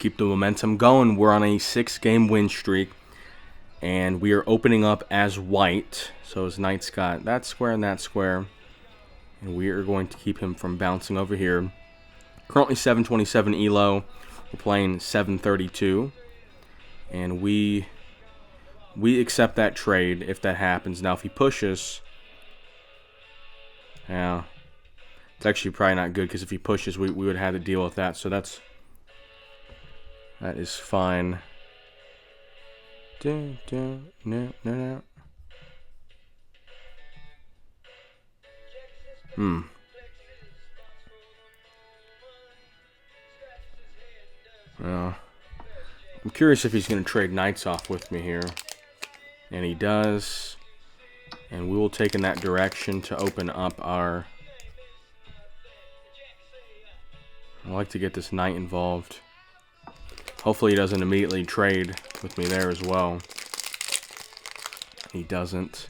keep the momentum going. We're on a 6-game win streak, and we are opening up as white. So his knight's got that square and that square, and we are going to keep him from bouncing over here. Currently 727 elo. We're playing 732, and we accept that trade if that happens. Now, if he pushes, yeah, it's actually probably not good, because if he pushes, we would have to deal with that. So that is fine. No. Well, I'm curious if he's going to trade knights off with me here. And he does. And we will take in that direction to open up our... I like to get this knight involved. Hopefully he doesn't immediately trade with me there as well. He doesn't.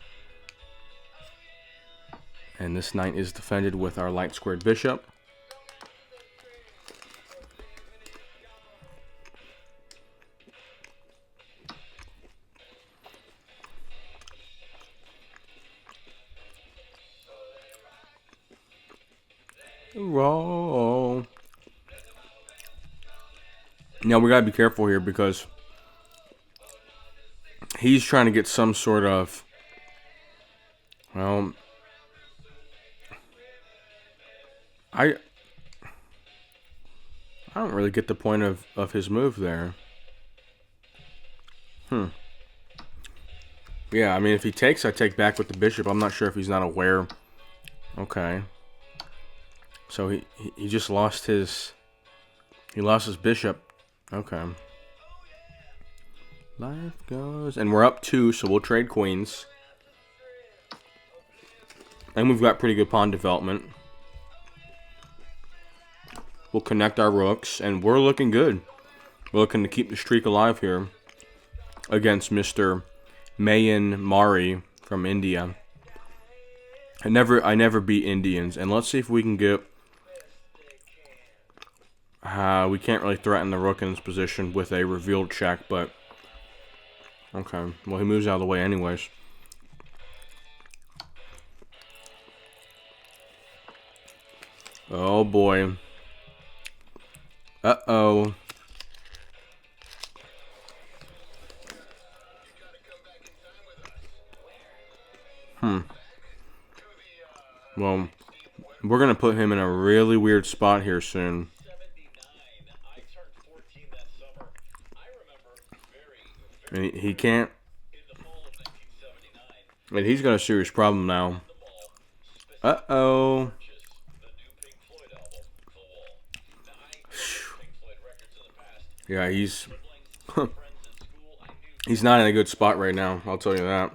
And this knight is defended with our light squared bishop. Roll. Now we gotta be careful here, because he's trying to get some sort of, well, I don't really get the point of his move there. Yeah, I mean, if he takes, I take back with the bishop. I'm not sure if he's not aware. Okay. So he just lost his... He lost his bishop. Okay. Life goes... And we're up 2, so we'll trade queens. And we've got pretty good pawn development. We'll connect our rooks, and we're looking good. We're looking to keep the streak alive here against Mr. Mayan Mari from India. I never beat Indians, and let's see if we can get... we can't really threaten the rook in this position with a revealed check, but... Okay, well, he moves out of the way anyways. Oh, boy. Uh-oh. Well, we're going to put him in a really weird spot here soon. And he can't. And he's got a serious problem now. Uh-oh. Yeah, he's not in a good spot right now, I'll tell you that.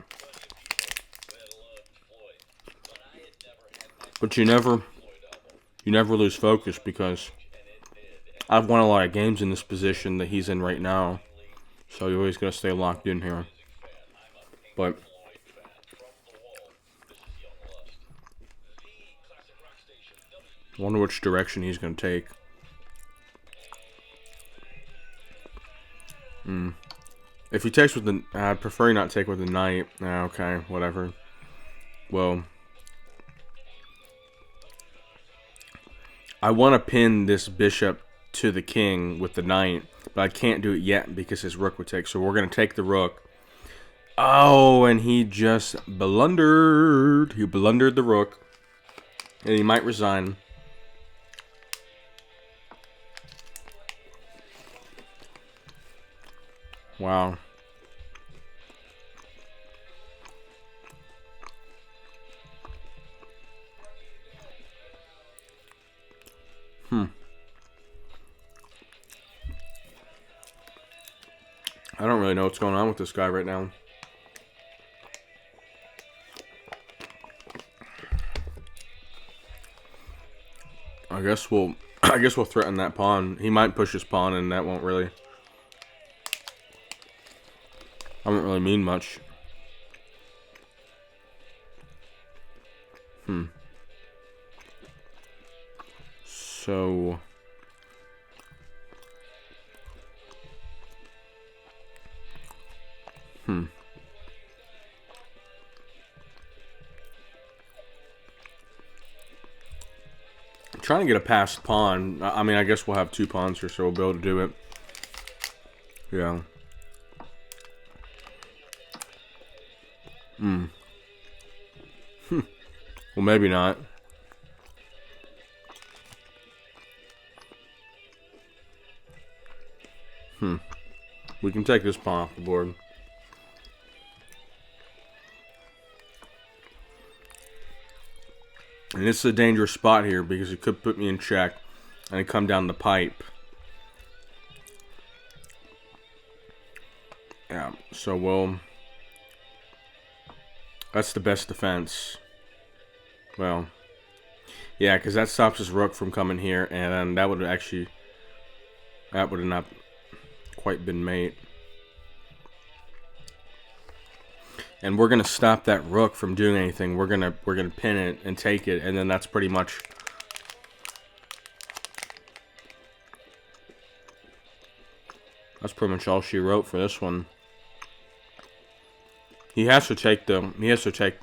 But you never lose focus, because I've won a lot of games in this position that he's in right now. So you always got to stay locked in here. But I wonder which direction he's going to take. If he takes with the... I'd prefer not take with the knight. Okay, whatever. Well, I want to pin this bishop to the king with the knight, but I can't do it yet because his rook would take. So we're going to take the rook. Oh, and he just blundered. He blundered the rook. And he might resign. Wow. I don't really know what's going on with this guy right now. I guess we'll threaten that pawn. He might push his pawn, and that won't really mean much. So Hmm. I'm trying to get a passed pawn. I mean, I guess we'll have 2 pawns here, so we'll be able to do it. Yeah. Hmm. Well, maybe not. We can take this pawn off the board. And this is a dangerous spot here because it could put me in check and it come down the pipe. Yeah, so we'll... That's the best defense. Well, yeah, because that stops his rook from coming here, and then that would actually... That would have not quite been mate. And we're gonna stop that rook from doing anything. We're gonna pin it and take it, and then that's pretty much... That's pretty much all she wrote for this one. He has to take the... He has to take...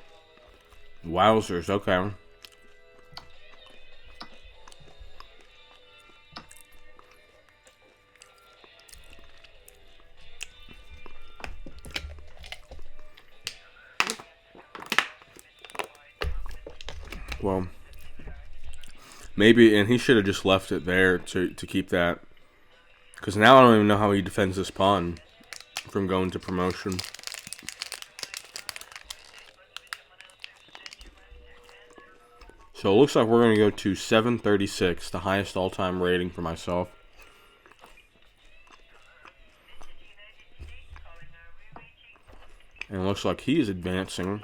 Wowzers, okay. Well, maybe, and he should have just left it there to keep that. Because now I don't even know how he defends this pawn from going to promotion. So it looks like we're going to go to 736, the highest all-time rating for myself. And it looks like he is advancing.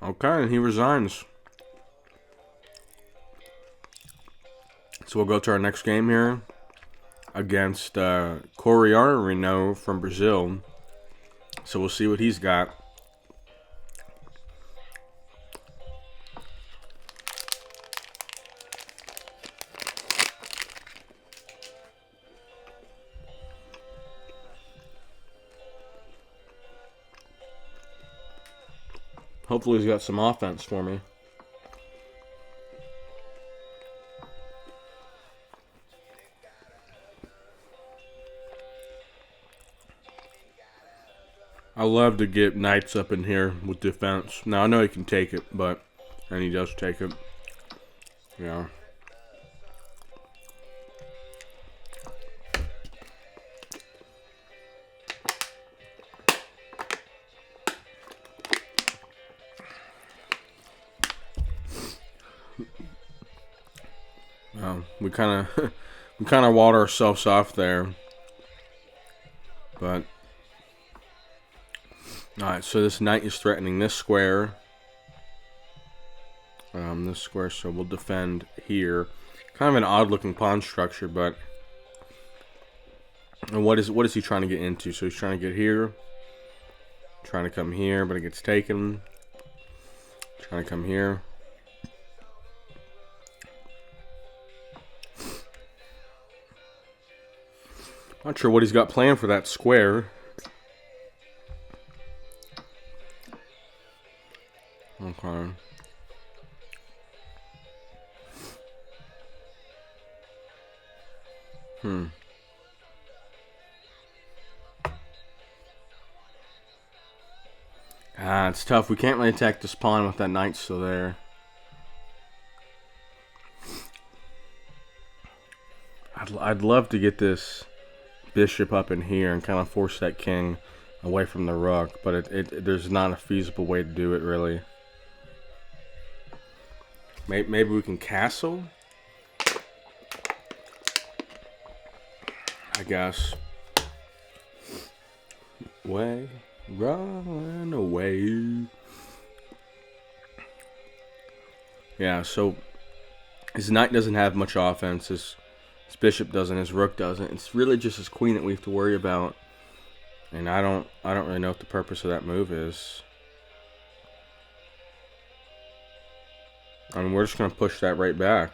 Okay, and he resigns. So we'll go to our next game here against Coriarino from Brazil. So we'll see what he's got. Hopefully he's got some offense for me. I love to get knights up in here with defense. Now I know he can take it, and he does take it. Yeah. We kind of walled ourselves off there, but all right. So this knight is threatening this square. This square, so we'll defend here. Kind of an odd-looking pawn structure, but and what is he trying to get into? So he's trying to get here, trying to come here, but it gets taken. Trying to come here. Not sure what he's got planned for that square. Okay. It's tough. We can't really attack this pawn with that knight still there. I'd love to get this bishop up in here and kind of force that king away from the rook, but there's not a feasible way to do it really. Maybe we can castle, I guess. away, run away. Yeah, so his knight doesn't have much offense. His bishop doesn't. His rook doesn't. It's really just his queen that we have to worry about. And I don't really know what the purpose of that move is. I mean, we're just gonna push that right back.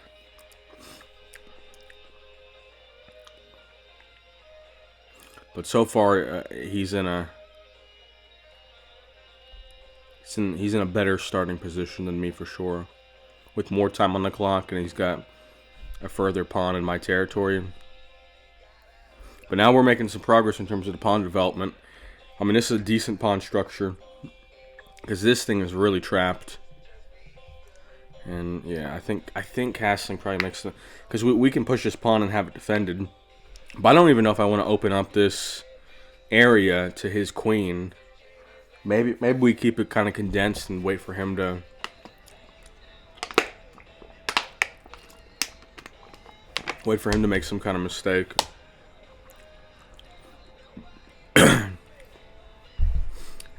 But so far, he's in a better starting position than me for sure, with more time on the clock, and he's got a further pawn in my territory. But now we're making some progress in terms of the pawn development. I mean, this is a decent pawn structure because this thing is really trapped. And yeah, I think castling probably makes the, because we can push this pawn and have it defended. But I don't even know if I want to open up this area to his queen. Maybe we keep it kind of condensed and wait for him to make some kind of mistake.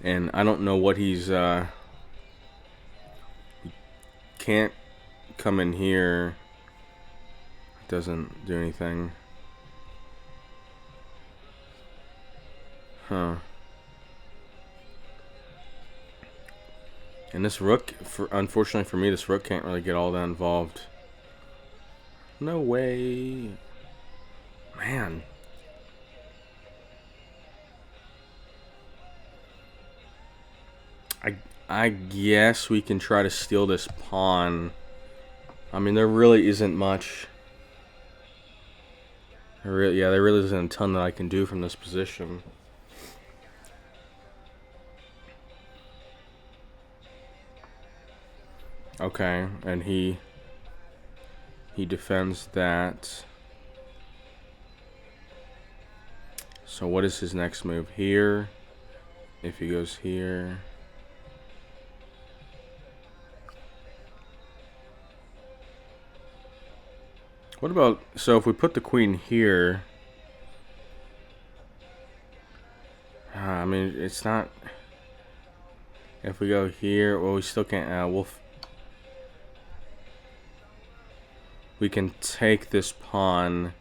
And I don't know what he's he can't come in here. It doesn't do anything. Huh. And this rook, unfortunately for me, this rook can't really get all that involved. No way. Man. I guess we can try to steal this pawn. I mean, there really isn't much. There really isn't a ton that I can do from this position. Okay, and he defends that. So what is his next move here? If he goes here. What about, so if we put the queen here, I mean, it's not, if we go here, well, we still can't, we can take this pawn.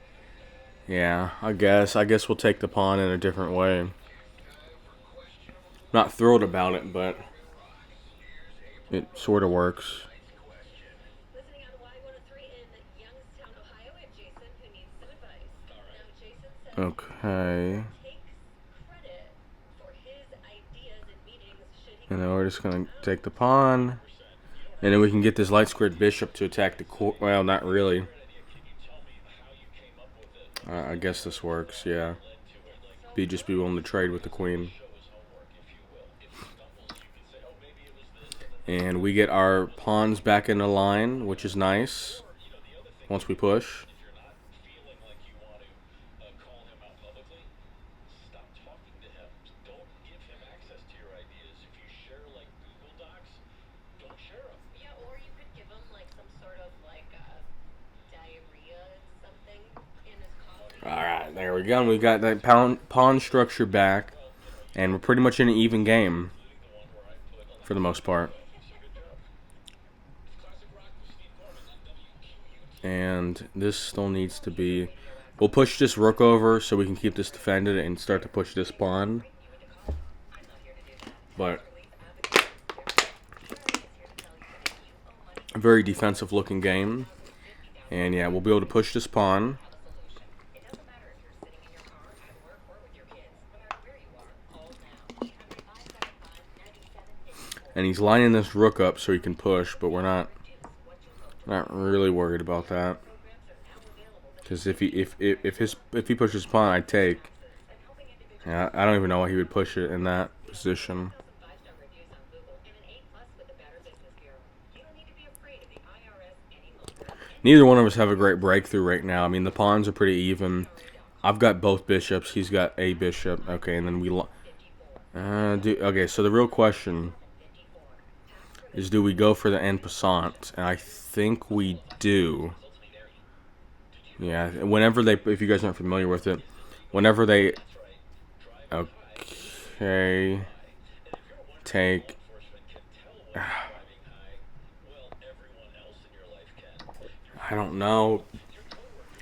Yeah, I guess we'll take the pawn in a different way. Not thrilled about it, but it sort of works. Okay. And then we're just going to take the pawn. And then we can get this light squared bishop to attack the core. Well, not really. I guess this works, yeah. Just be willing to trade with the queen. And we get our pawns back in the line, which is nice. Once we push. Alright, there we go. We got that pawn structure back. And we're pretty much in an even game. For the most part. And this still needs to be... We'll push this rook over so we can keep this defended and start to push this pawn. But... a very defensive looking game. And yeah, we'll be able to push this pawn. And he's lining this rook up so he can push, but we're not really worried about that. Because if he pushes pawn, I take. Yeah, I don't even know why he would push it in that position. Neither one of us have a great breakthrough right now. I mean, the pawns are pretty even. I've got both bishops. He's got a bishop. Okay, and then we... okay, so the real question is, do we go for the en passant? And I think we do. Yeah, whenever they... If you guys aren't familiar with it, whenever they... Okay. Okay. Take. I don't know.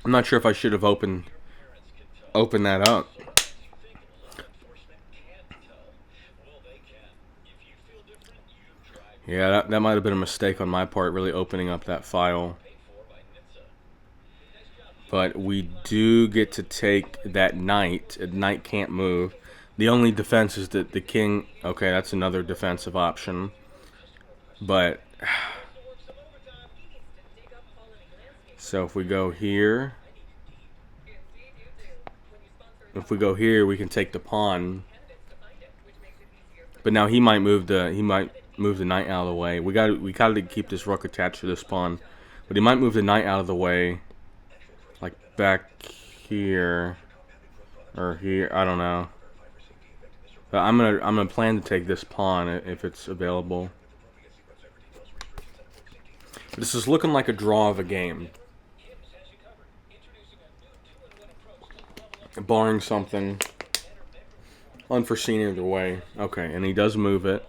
I'm not sure if I should have opened that up. Yeah, that might have been a mistake on my part, really opening up that file. But we do get to take that knight. A knight can't move. The only defense is that the king... Okay, that's another defensive option. But... So if we go here... If we go here, we can take the pawn. But now he might move the knight out of the way. We got to keep this rook attached to this pawn. But he might move the knight out of the way, like back here or here. I don't know. But I'm gonna plan to take this pawn if it's available. This is looking like a draw of a game, barring something unforeseen either way. Okay, and he does move it,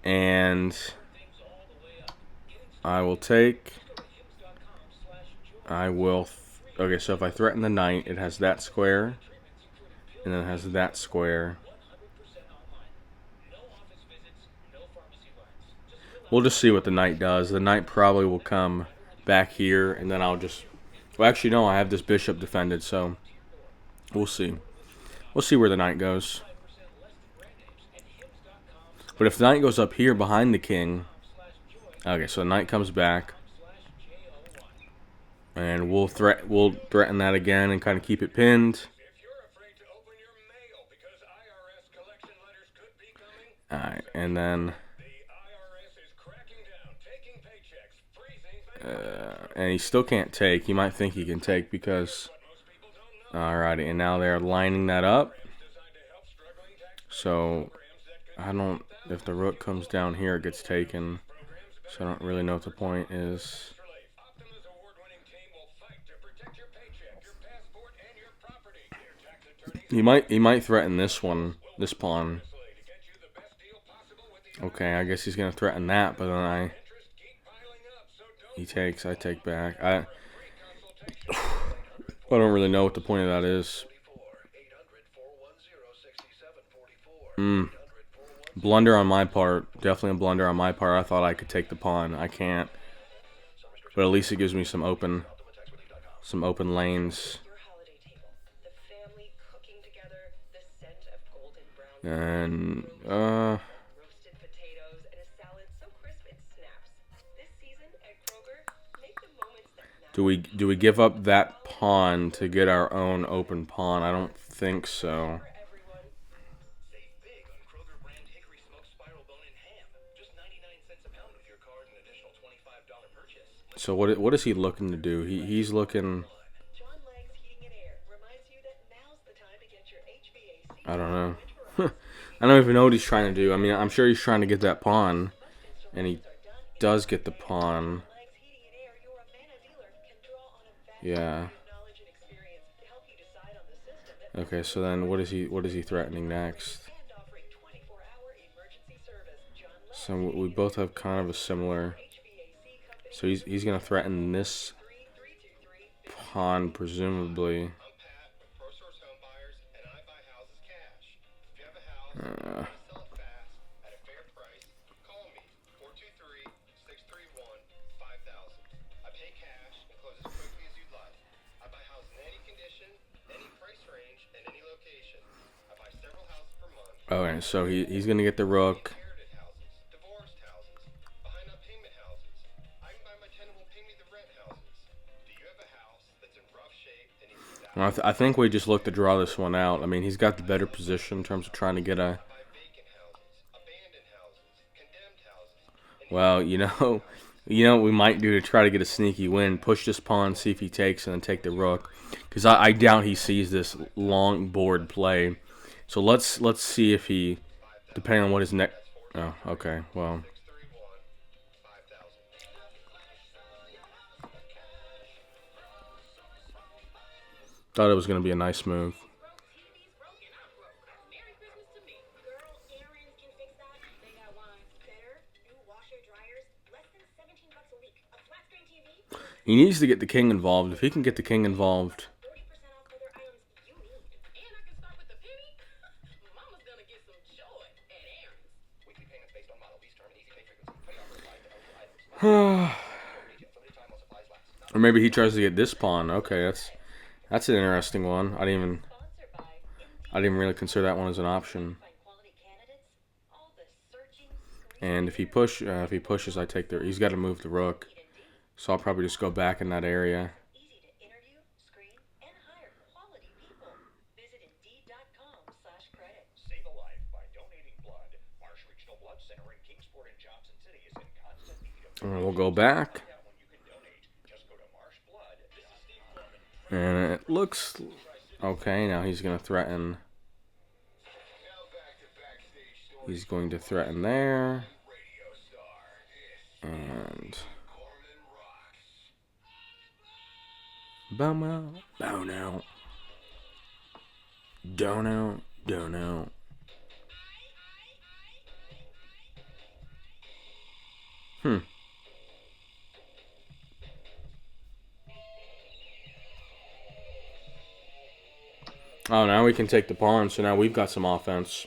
and I will take. I will. Okay, so if I threaten the knight, it has that square, and then it has that square. We'll just see what the knight does. The knight probably will come back here, and then I'll just... Well, actually, no, I have this bishop defended, so we'll see. We'll see where the knight goes. But if the knight goes up here behind the king... Okay, so the knight comes back. And we'll threaten that again and kind of keep it pinned. Alright, and then... and he still can't take. He might think he can take because... Alrighty, and now they're lining that up. So, I don't... If the rook comes down here, it gets taken. So I don't really know what the point is. He might threaten this one, this pawn. Okay, I guess he's gonna threaten that, but then he takes, I take back. I don't really know what the point of that is. Blunder on my part. Definitely a blunder on my part. I thought I could take the pawn. I can't. But at least it gives me some open lanes. And do we give up that pawn to get our own open pawn? I don't think so. So what is he looking to do? He's looking... I don't know. I don't even know what he's trying to do. I mean, I'm sure he's trying to get that pawn, and he does get the pawn. Yeah. Okay, so then what is he threatening next? So we both have kind of a similar... So he's gonna threaten this pawn, presumably. Okay, so he's gonna get the rook. I think we just look to draw this one out. I mean, he's got the better position in terms of trying to get a... Well, you know what we might do to try to get a sneaky win? Push this pawn, see if he takes, and then take the rook. Because I doubt he sees this long board play. So let's see if he, depending on what his next... Oh, okay, well... Thought it was going to be a nice move. He needs to get the king involved. If he can get the king involved. Or maybe he tries to get this pawn. Okay, that's an interesting one. I didn't even really consider that one as an option. And if he pushes, I take the. He's got to move the rook, so I'll probably just go back in that area. And we'll go back. And it looks okay. Now he's going to threaten. He's going to threaten there. And bow out, bow out. Don't out, don't out. Oh, now we can take the pawn, so now we've got some offense.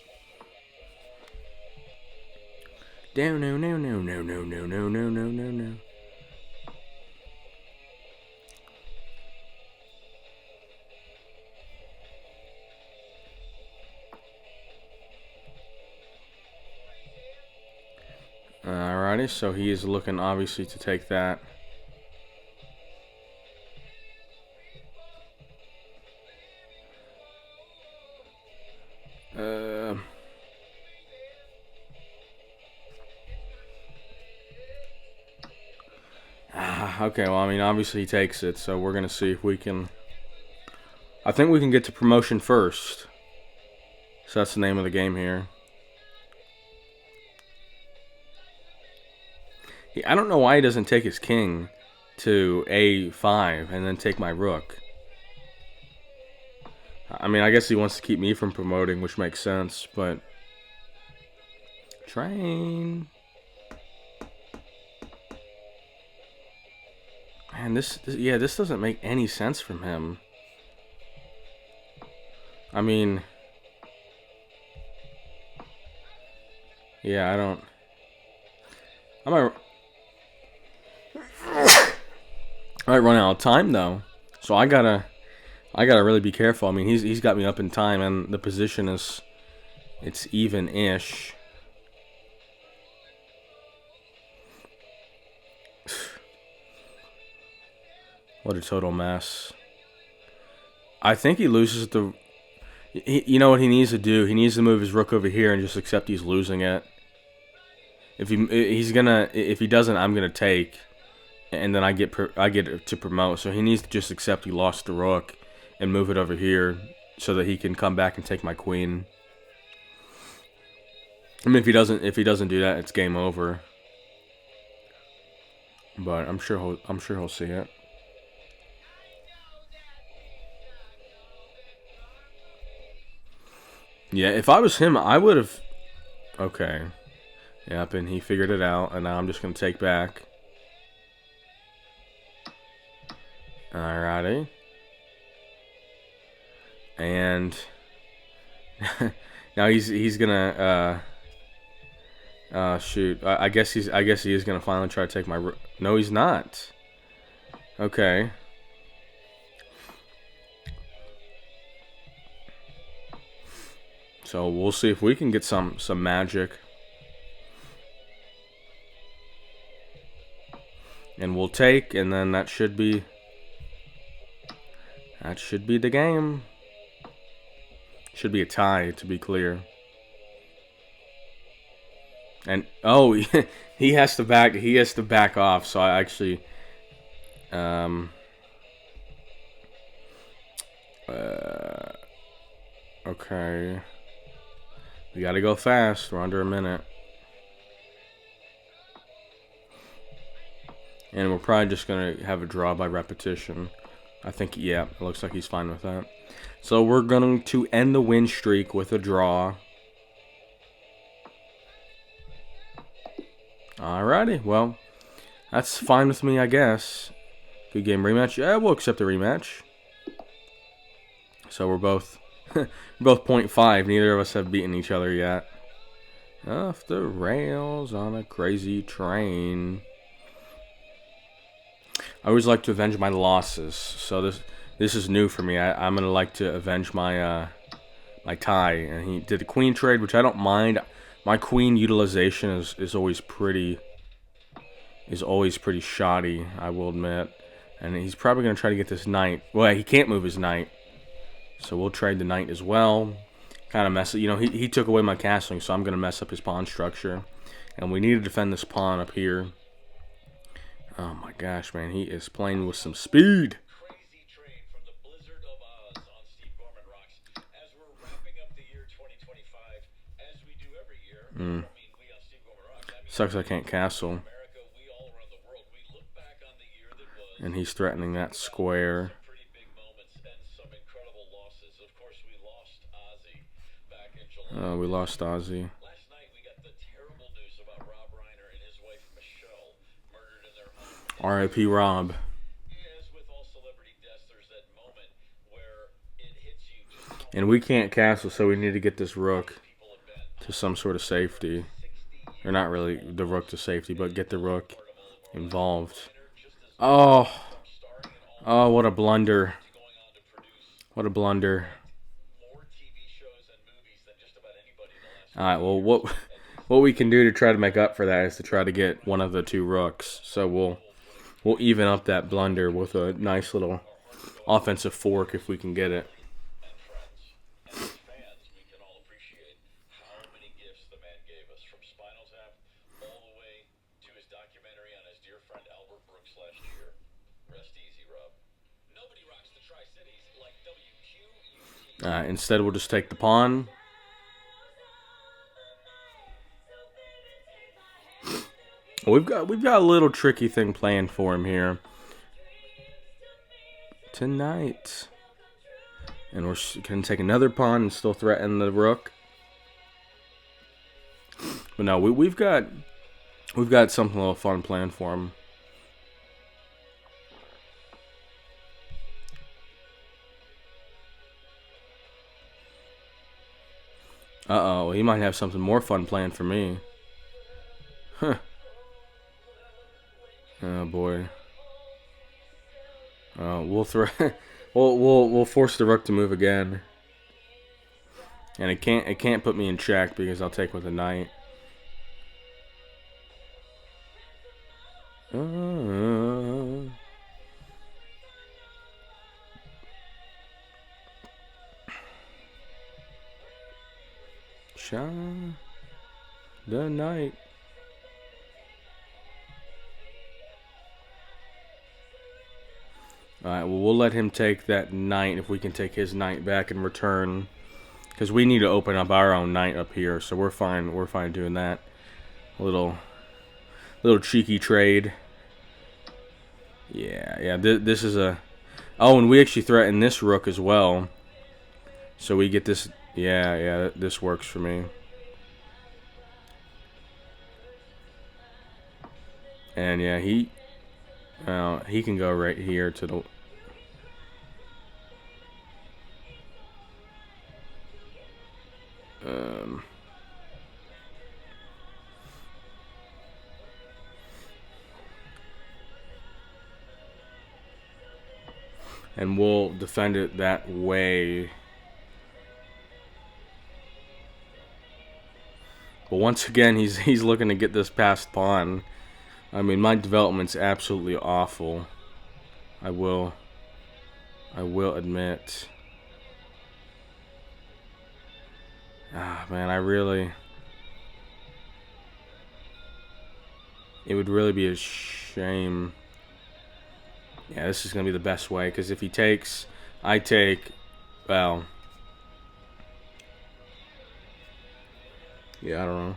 Down, no, no, no, no, no, no, no, no, no, no, no. Alrighty, so he is looking obviously to take that. Okay, well, I mean, obviously he takes it, so we're going to see if we can... I think we can get to promotion first. So that's the name of the game here. I don't know why he doesn't take his king to A5 and then take my rook. I mean, I guess he wants to keep me from promoting, which makes sense, but... Train... Man, this doesn't make any sense from him. I mean... Yeah, I don't... I might run out of time, though. So I gotta really be careful. I mean, he's got me up in time, and the position is... It's even-ish. What a total mess. I think he loses the... You know what he needs to do? He needs to move his rook over here and just accept he's losing it. If he doesn't, I'm gonna take, and then I get to promote. So he needs to just accept he lost the rook and move it over here so that he can come back and take my queen. I mean, if he doesn't do that, it's game over. But I'm sure he'll see it. Yeah, if I was him, I would have... Okay. Yep, and he figured it out, and now I'm just going to take back. Alrighty. And... now he's going to... shoot. I guess he is going to finally try to take my... No, he's not. Okay. So we'll see if we can get some magic. And we'll take, and then that should be the game. Should be a tie, to be clear. And oh, he has to back off. So I actually okay. We gotta go fast. We're under a minute. And we're probably just going to have a draw by repetition. I think, yeah, it looks like he's fine with that. So we're going to end the win streak with a draw. Alrighty, well, that's fine with me, I guess. Good game rematch. Yeah, we'll accept the rematch. So we're both both 0.5. Neither of us have beaten each other yet. Off the rails on a crazy train. I always like to avenge my losses. So this is new for me. I'm gonna like to avenge my my tie. And he did the queen trade, which I don't mind. My queen utilization is always pretty shoddy, I will admit. And he's probably gonna try to get this knight. Well, he can't move his knight. So we'll trade the knight as well. Kind of mess it. You know, he took away my castling, so I'm going to mess up his pawn structure. And we need to defend this pawn up here. Oh my gosh, man. He is playing with some speed. Sucks I can't castle. And he's threatening that square. We lost Ozzy. R.I.P. Rob. And we can't castle, so we need to get this rook to some sort of safety. Or not really the rook to safety, but get the rook involved. Oh, what a blunder. What a blunder. Alright, well, what we can do to try to make up for that is to try to get one of the two rooks. So we'll even up that blunder with a nice little offensive fork if we can get it. Instead, we'll just take the pawn. We've got a little tricky thing planned for him here tonight, and we're gonna take another pawn and still threaten the rook. But no, we've got something a little fun planned for him. Uh-oh, he might have something more fun planned for me. Huh. Oh boy. We'll force the rook to move again. And it can't put me in check because I'll take with a knight. Shine the night. Alright, well, we'll let him take that knight if we can take his knight back in return. Because we need to open up our own knight up here, so we're fine doing that. A little cheeky trade. Yeah, this is a... Oh, and we actually threaten this rook as well. So we get this... Yeah, this works for me. And yeah, he can go right here to the... And we'll defend it that way. But once again, he's looking to get this past pawn. I mean, my development's absolutely awful. I will admit. Ah, man, it would really be a shame. Yeah, this is going to be the best way, because if he takes, I take, well, yeah, I don't know.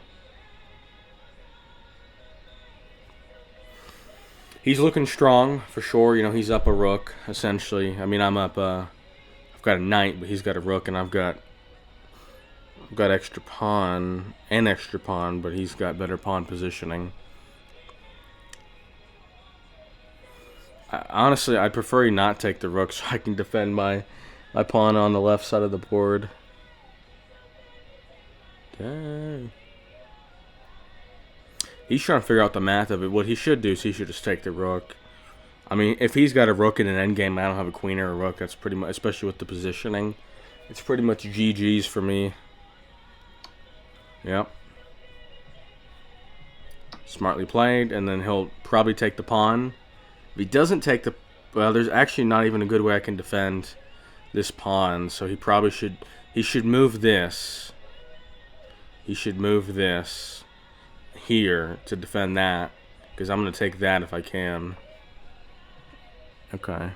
He's looking strong, for sure. You know, he's up a rook, essentially. I mean, I'm up, I've got a knight, but he's got a rook, and I've got extra pawn, but he's got better pawn positioning. Honestly, I'd prefer you not take the rook so I can defend my pawn on the left side of the board. Dang. He's trying to figure out the math of it. What he should do is he should just take the rook. I mean, if he's got a rook in an endgame, I don't have a queen or a rook. That's pretty much, especially with the positioning, it's pretty much GG's for me. Yep. Smartly played, and then he'll probably take the pawn. If he doesn't take the... Well, there's actually not even a good way I can defend this pawn, so he probably should... He should move this. He should move this here to defend that, because I'm going to take that if I can. Okay.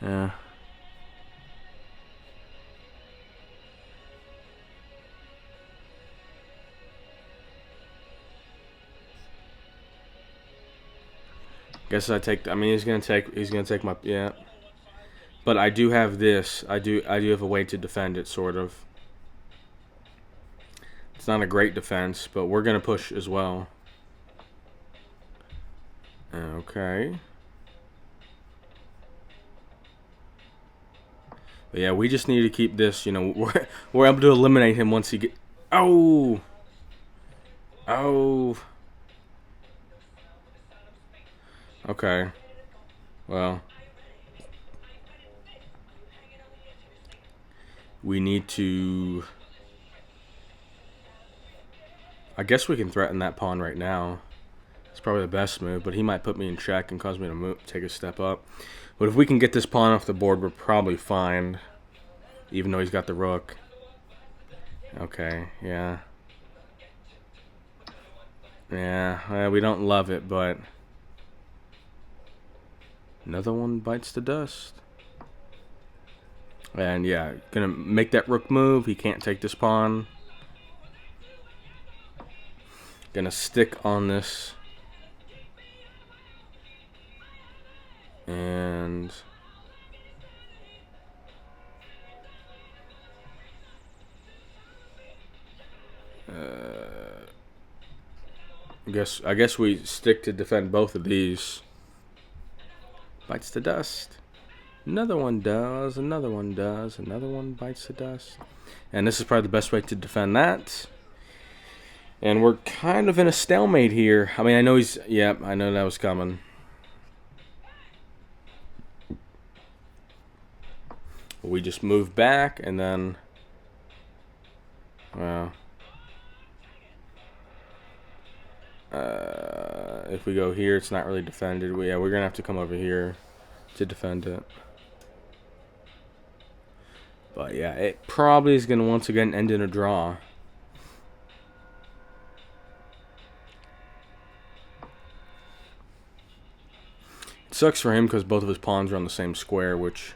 Yeah. Guess I take. I mean, he's gonna take my, yeah. But I do have this. I do have a way to defend it, sort of. It's not a great defense, but we're gonna push as well. Okay. But yeah, we just need to keep this. You know, we're able to eliminate him once he get. Oh. Oh. Okay. Well. We need to... I guess we can threaten that pawn right now. It's probably the best move, but he might put me in check and cause me to take a step up. But if we can get this pawn off the board, we're probably fine. Even though he's got the rook. Okay, yeah. Yeah, we don't love it, but... Another one bites the dust. And yeah, gonna make that rook move. He can't take this pawn. Gonna stick on this. And... I guess we stick to defend both of these. Bites the dust. Another one does. Another one does. Another one bites the dust. And this is probably the best way to defend that. And we're kind of in a stalemate here. I mean, I know he's... Yep, I know that was coming. We just move back and then... Well... if we go here, it's not really defended. Yeah, we're gonna have to come over here to defend it. But yeah, it probably is gonna once again end in a draw. It sucks for him because both of his pawns are on the same square, which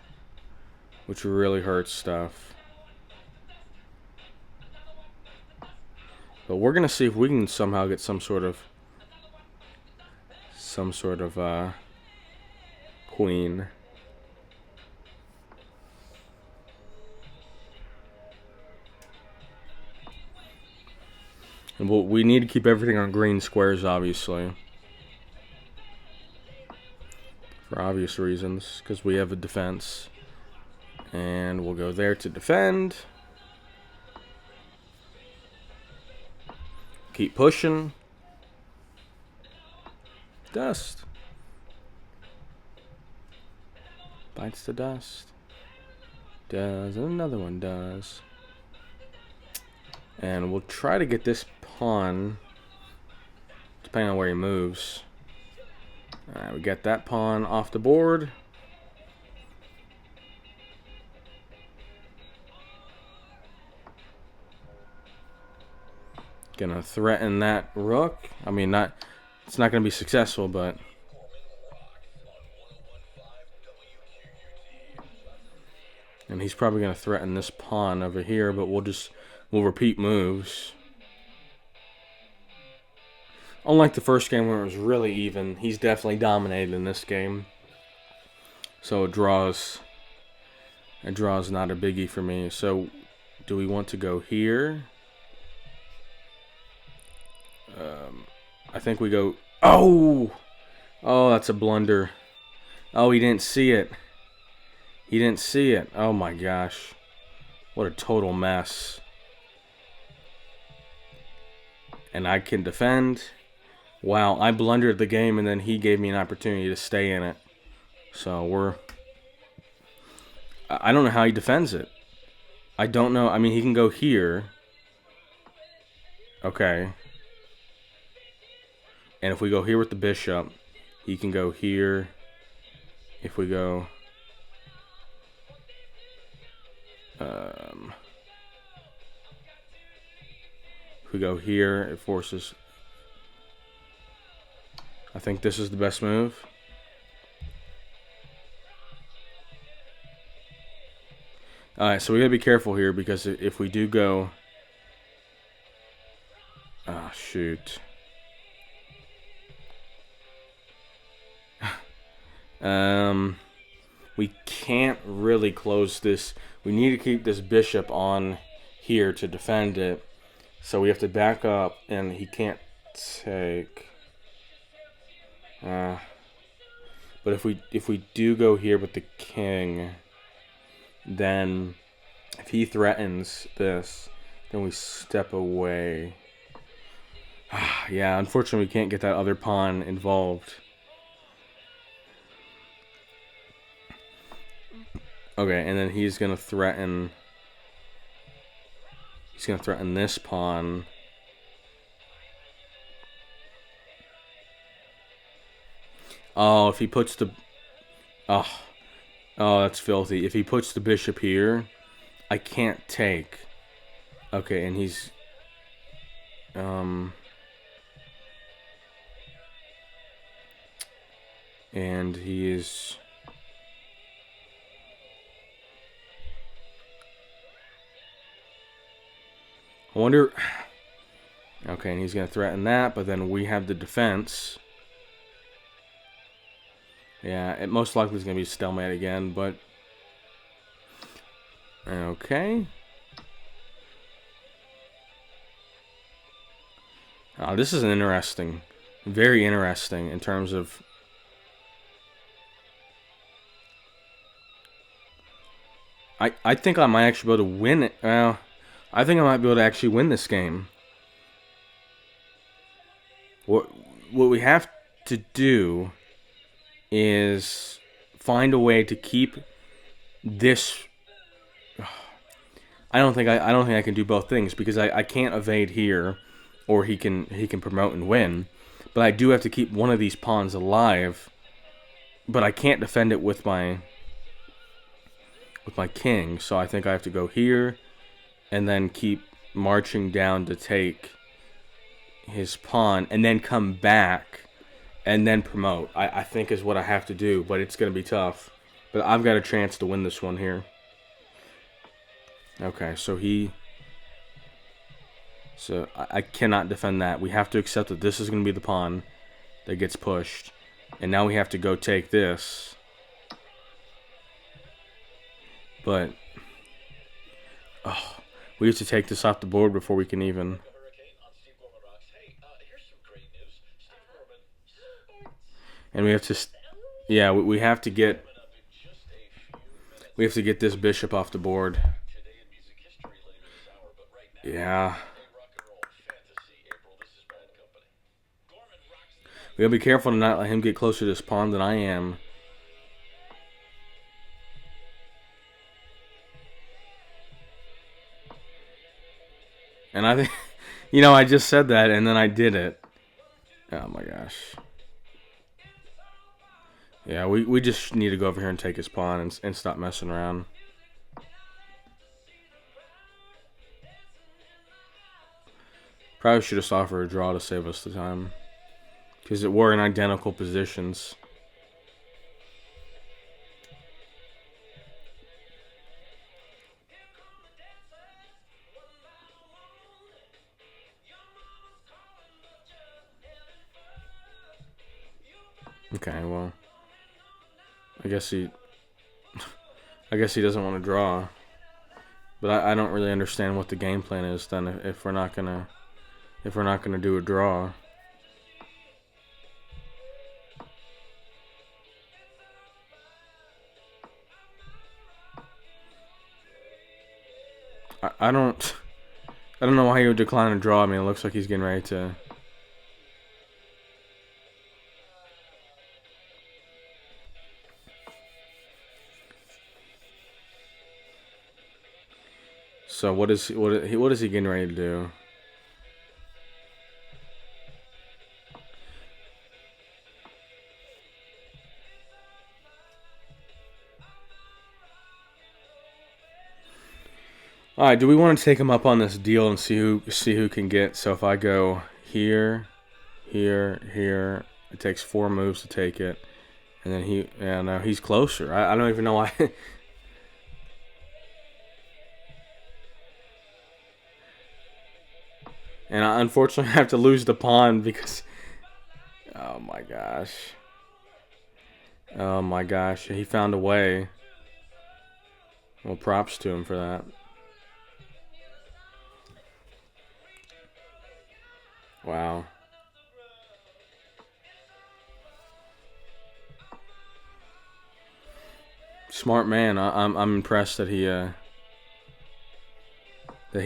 really hurts stuff. But we're gonna see if we can somehow get some sort of queen. And we need to keep everything on green squares, obviously. For obvious reasons, because we have a defense. And we'll go there to defend. Keep pushing. Dust. Bites the dust. Does. And another one does. And we'll try to get this pawn, depending on where he moves. Alright, we get that pawn off the board. Gonna threaten that rook. I mean, it's not gonna be successful, but and he's probably gonna threaten this pawn over here, but we'll repeat moves. Unlike the first game where it was really even, he's definitely dominated in this game. So a draw's not a biggie for me. So do we want to go here? I think we go... Oh! Oh, that's a blunder. Oh, he didn't see it. He didn't see it. Oh my gosh. What a total mess. And I can defend. Wow, I blundered the game and then he gave me an opportunity to stay in it. So we're... I don't know how he defends it. I don't know. I mean, he can go here. Okay. And if we go here with the bishop, he can go here. If we go... if we go here, it forces... I think this is the best move. Alright, so we gotta be careful here because if we do go... Ah, shoot. We can't really close this. We need to keep this bishop on here to defend it. So we have to back up, and he can't take... but if we do go here with the king, then if he threatens this, then we step away. Yeah, unfortunately we can't get that other pawn involved. Okay, and then he's gonna threaten... He's gonna threaten this pawn. Oh, if he puts the... Oh, that's filthy. If he puts the bishop here, I can't take. Okay, and he's... And he is... I wonder... Okay, and he's going to threaten that, but then we have the defense. Yeah, it most likely is going to be stalemate again, but... Okay. This is an interesting... Very interesting in terms of... I think I might actually be able to win it. Well, I think I might be able to actually win this game. What we have to do is find a way to keep this. I don't think I can do both things because I can't evade here, or he can promote and win. But I do have to keep one of these pawns alive. But I can't defend it with my king, so I think I have to go here and then keep marching down to take his pawn and then come back and then promote. I think is what I have to do, but it's going to be tough. But I've got a chance to win this one here. Okay, so I cannot defend that. We have to accept that this is going to be the pawn that gets pushed. And now we have to go take this. But, we have to take this off the board before we can even... And we have to... Yeah, we have to get... We have to get this bishop off the board. Yeah. We gotta be careful to not let him get closer to this pawn than I am. And I think, I just said that and then I did it. Oh my gosh. Yeah, we just need to go over here and take his pawn and stop messing around. Probably should have sought for a draw to save us the time. Because we're in identical positions. Okay, well, I guess he doesn't want to draw, but I don't really understand what the game plan is then if we're not gonna, if we're not going to do a draw. I don't know why he would decline a draw. I mean, it looks like he's getting ready to. So what is he getting ready to do? All right, do we want to take him up on this deal and see who can get? So if I go here, here, here, it takes 4 moves to take it, and then no, he's closer. I don't even know why. And I unfortunately have to lose the pawn because, oh my gosh, he found a way. Well, props to him for that. Wow. Smart man. I'm impressed that he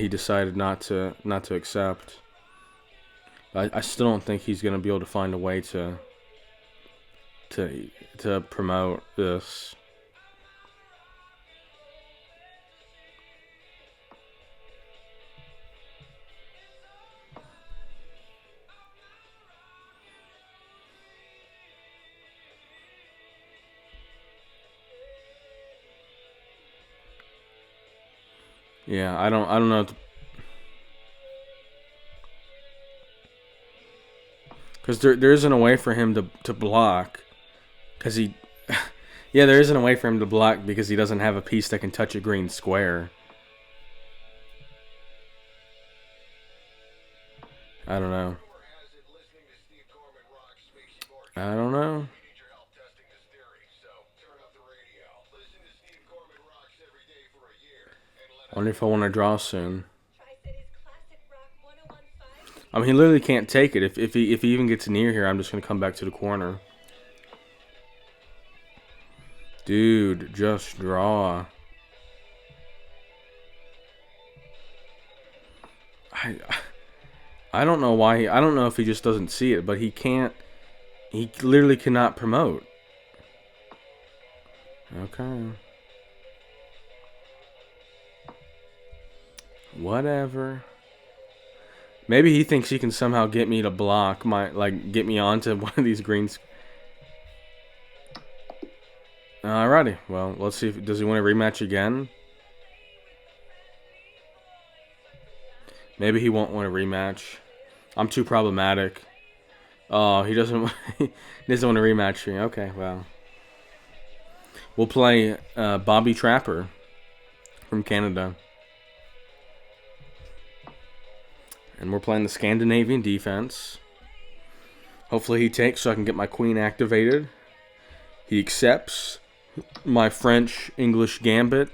decided not to accept. I still don't think he's gonna be able to find a way to promote this. Yeah, I don't know. Because there isn't a way for him to block. Because he... yeah, there isn't a way for him to block because he doesn't have a piece that can touch a green square. I don't know. I don't know. I wonder if I want to draw soon. I mean, he literally can't take it. If he even gets near here, I'm just going to come back to the corner. Dude, just draw. I don't know why. I don't know if he just doesn't see it, but he can't. He literally cannot promote. Okay. Whatever. Maybe he thinks he can somehow get me to block get me onto one of these greens. Alrighty. Well, let's see does he want a rematch again? Maybe he won't want a rematch. I'm too problematic. Oh, he doesn't he doesn't want to rematch me. Okay, well. We'll play Bobby Trapper from Canada. And we're playing the Scandinavian defense. Hopefully he takes so I can get my queen activated. He accepts my French-English gambit.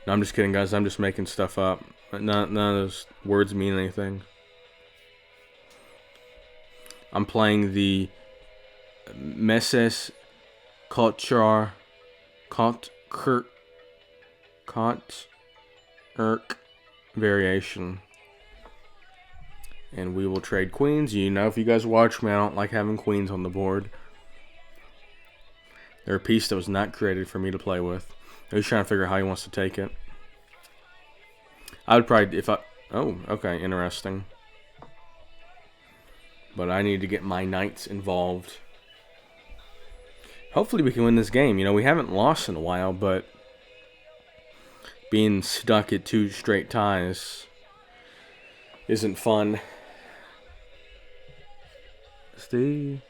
No, I'm just kidding, guys. I'm just making stuff up. None of those words mean anything. I'm playing the Messes Kotchar Erk variation. And we will trade queens. You know, if you guys watch me, I don't like having queens on the board. They're a piece that was not created for me to play with. He's trying to figure out how he wants to take it. I would probably, oh, okay, interesting. But I need to get my knights involved. Hopefully we can win this game. You know, we haven't lost in a while, but being stuck at 2 straight ties isn't fun. Steve.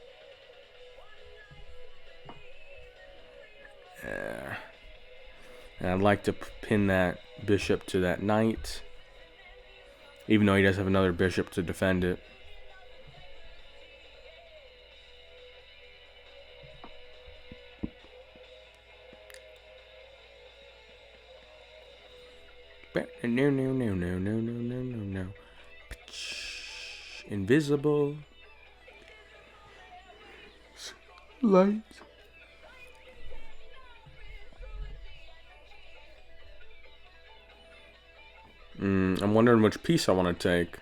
Yeah. And I'd like to pin that bishop to that knight. Even though he does have another bishop to defend it. No. Invisible. Light. I'm wondering which piece I want to take.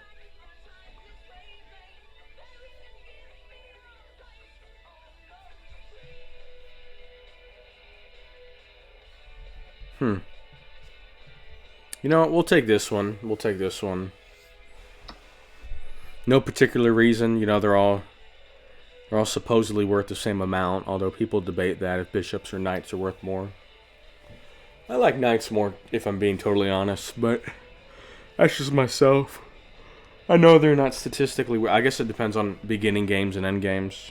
You know what? We'll take this one. We'll take this one. No particular reason. You know, they're all supposedly worth the same amount, although people debate that if bishops or knights are worth more. I like knights more, if I'm being totally honest, but that's just myself. I know they're not statistically... I guess it depends on beginning games and end games.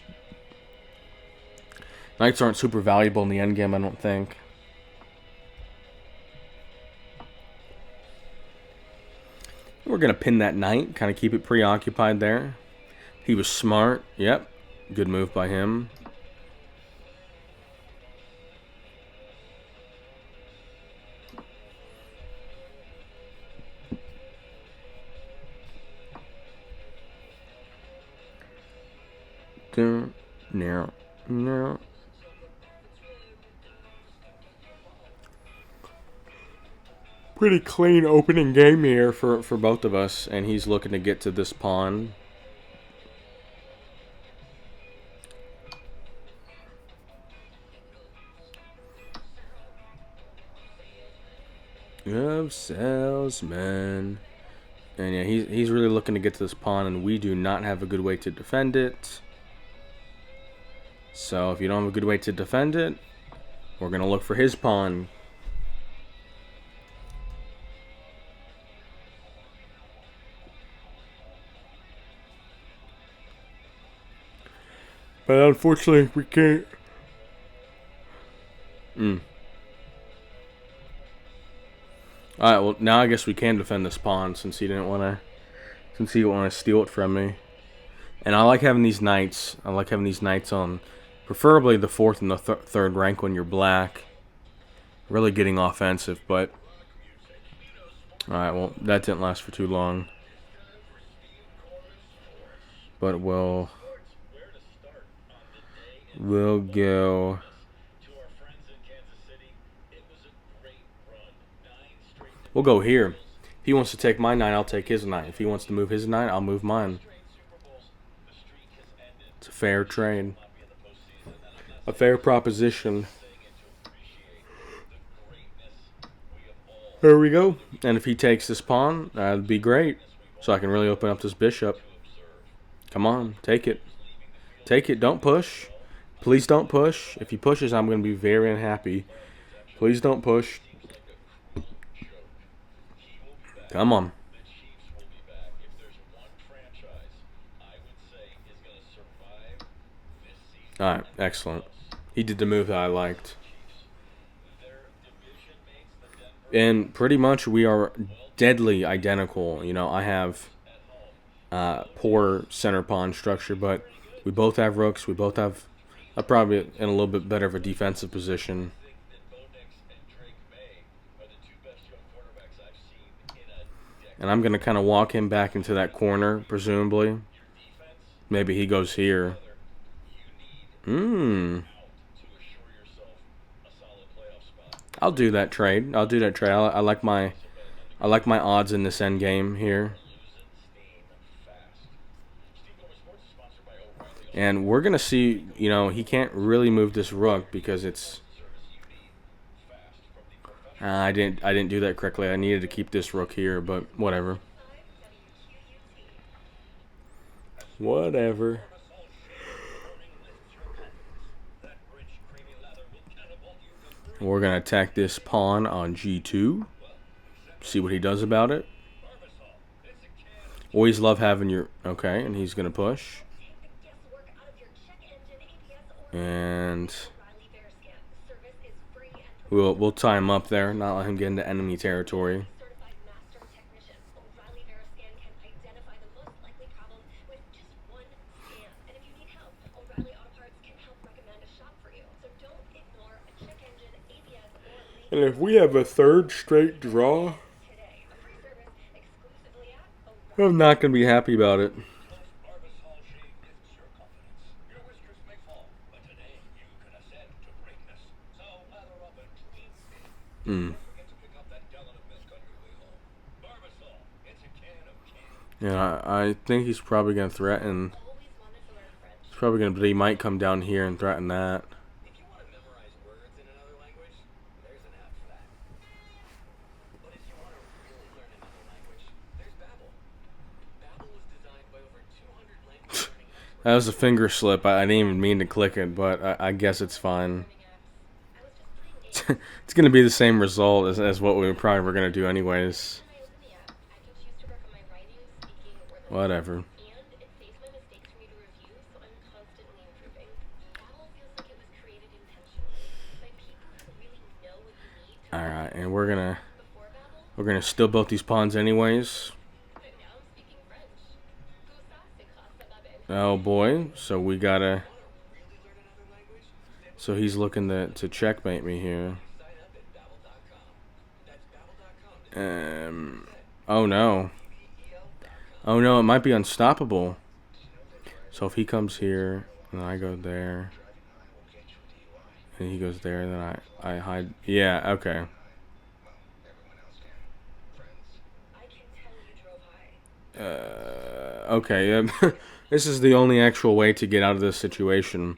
Knights aren't super valuable in the end game, I don't think. We're going to pin that knight, kind of keep it preoccupied there. He was smart. Yep. Good move by him. No. Pretty clean opening game here for both of us, and he's looking to get to this pawn. Of salesman. And yeah, he's really looking to get to this pawn, and we do not have a good way to defend it. So if you don't have a good way to defend it, we're going to look for his pawn. But unfortunately, we can't. Alright, well, now I guess we can defend this pawn since he didn't want to steal it from me. And I like having these knights. I like having these knights on preferably the 4th and the 3rd rank when you're black. Really getting offensive, but... Alright, well, that didn't last for too long. But we'll go... We'll go here. If he wants to take my knight, I'll take his knight. If he wants to move his knight, I'll move mine. It's a fair trade. A fair proposition. There we go. And if he takes this pawn, that'd be great. So I can really open up this bishop. Come on, take it. Take it. Don't push. Please don't push. If he pushes, I'm going to be very unhappy. Please don't push. Come on. Alright, excellent. He did the move that I liked. And pretty much we are deadly identical. You know, I have poor center pawn structure, but we both have rooks. We both have probably in a little bit better of a defensive position. And I'm going to kind of walk him back into that corner, presumably. Maybe he goes here. I'll do that trade. I like my odds in this end game here. And we're going to see, you know, he can't really move this rook because it's... I didn't do that correctly. I needed to keep this rook here, but whatever. Whatever. We're going to attack this pawn on g2. See what he does about it. Always love having your... Okay, and he's going to push. And... We'll tie him up there, not let him get into enemy territory. And if we have a third straight draw, I'm not going to be happy about it. Hmm. Yeah, I think he's probably gonna threaten. He's probably gonna, but he might come down here and threaten that. That was a finger slip. I didn't even mean to click it, but I guess it's fine. It's gonna be the same result as what we probably were gonna do anyways. Whatever. All right, and we're gonna still build these pawns anyways. Oh boy, so we gotta. So he's looking to checkmate me here. Oh no. Oh no, it might be unstoppable. So if he comes here, and I go there, and he goes there, then I hide. Yeah, okay. Okay, this is the only actual way to get out of this situation,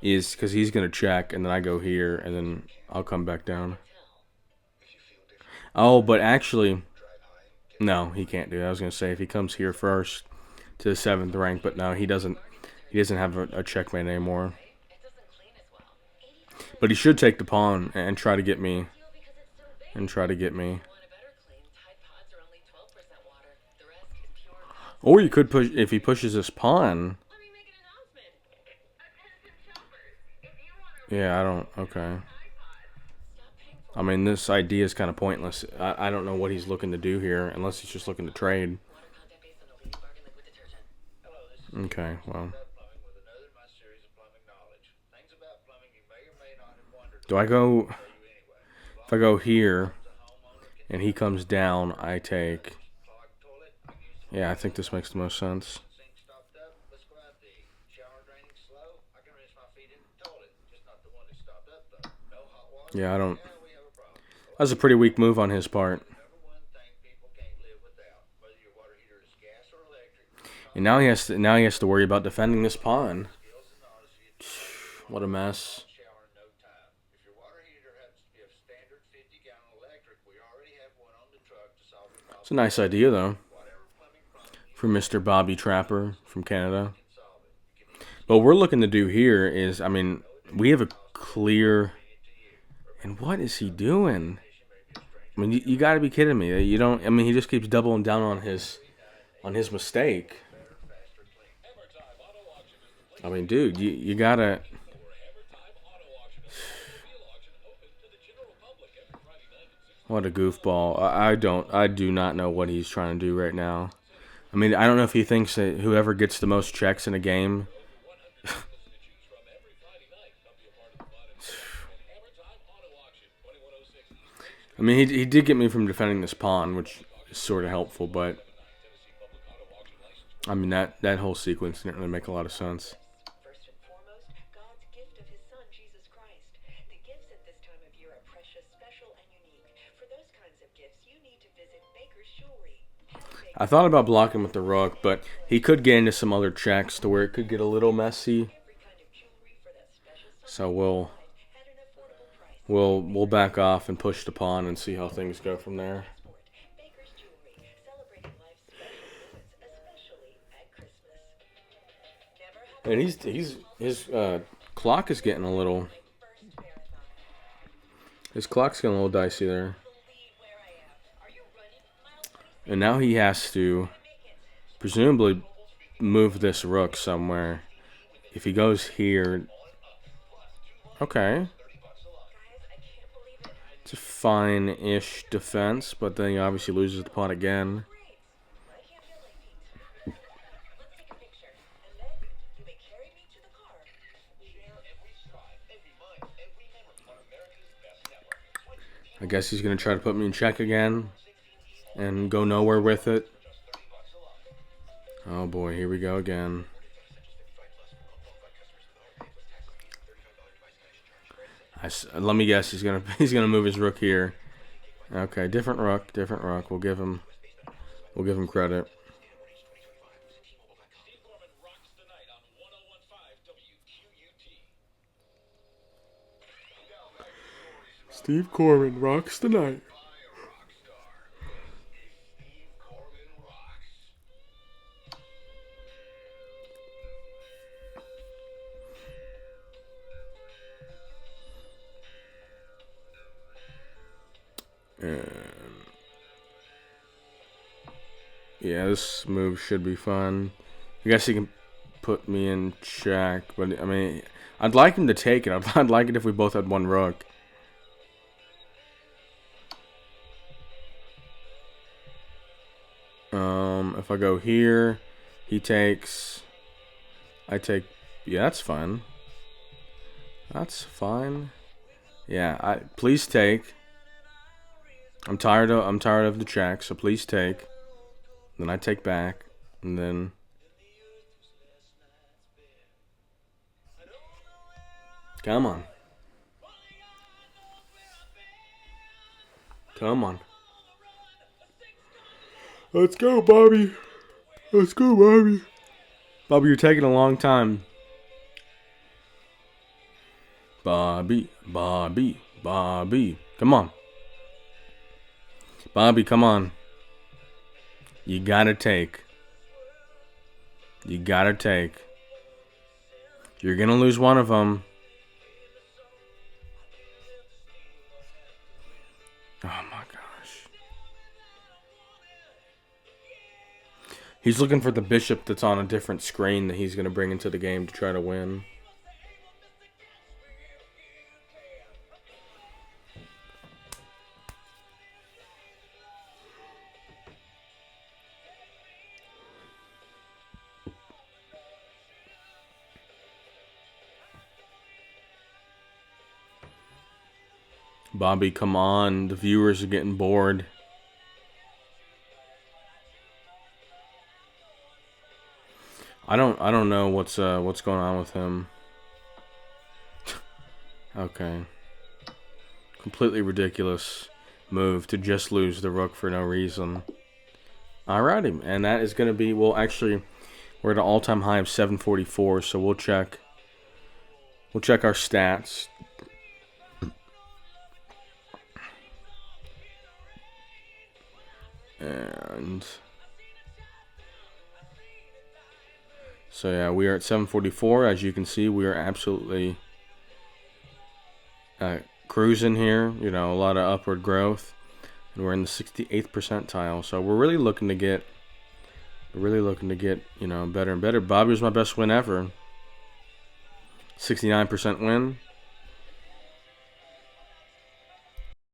is because he's going to check, and then I go here, and then I'll come back down. Oh, but actually, no, he can't do that. I was going to say, if he comes here first to the 7th rank, but no, he doesn't have a checkmate anymore. But he should take the pawn and try to get me. Or you could push, if he pushes this pawn. Yeah, I don't, okay. I mean, this idea is kind of pointless. I don't know what he's looking to do here, unless he's just looking to trade. Okay, well. Do I go... If I go here, and he comes down, I take... Yeah, I think this makes the most sense. Yeah, I don't... That was a pretty weak move on his part. And now he has to worry about defending this pawn. What a mess. It's a nice idea, though, for Mr. Bobby Trapper from Canada. But what we're looking to do here is, I mean, we have a clear... And what is he doing? I mean, you got to be kidding me. You don't... I mean, he just keeps doubling down on his mistake. I mean, dude, you got to... What a goofball. I do not know what he's trying to do right now. I mean, I don't know if he thinks that whoever gets the most checks in a game... I mean, he did get me from defending this pawn, which is sort of helpful, but... I mean, that whole sequence didn't really make a lot of sense. I thought about blocking with the rook, but he could get into some other checks to where it could get a little messy. So we'll back off and push the pawn and see how things go from there. And his clock is getting a little... His clock's getting a little dicey there. And now he has to presumably move this rook somewhere. If he goes here... Okay. It's a fine-ish defense, but then he obviously loses the pawn again. I guess he's going to try to put me in check again and go nowhere with it. Oh boy, here we go again. Let me guess, he's gonna move his rook here Okay, different rook, different rook. We'll give him credit. Steve Corbin rocks the night. And yeah, this move should be fun. I guess he can put me in check, but I mean, I'd like him to take it. I'd like it if we both had one rook. If I go here, he takes. I take. Yeah, that's fine. That's fine. Yeah, please take. I'm tired of the check, so please take. Then I take back, and then. Come on. Come on. Let's go, Bobby. Let's go, Bobby. Bobby, you're taking a long time. Bobby, Bobby, Bobby. Come on. Bobby, come on. You gotta take. You gotta take. You're gonna lose one of them. Oh my gosh. He's looking for the bishop that's on a different screen that he's gonna bring into the game to try to win. Bobby, come on. The viewers are getting bored. I don't know what's going on with him. Okay. Completely ridiculous move to just lose the rook for no reason. Alrighty, and that is going to be, well, actually, we're at an all-time high of 744, so we'll check our stats. And so yeah, we are at 744. As you can see, we are absolutely cruising here. You know, a lot of upward growth, and we're in the 68th percentile. So we're really looking to get, you know, better and better. Bobby was my best win ever. 69% win.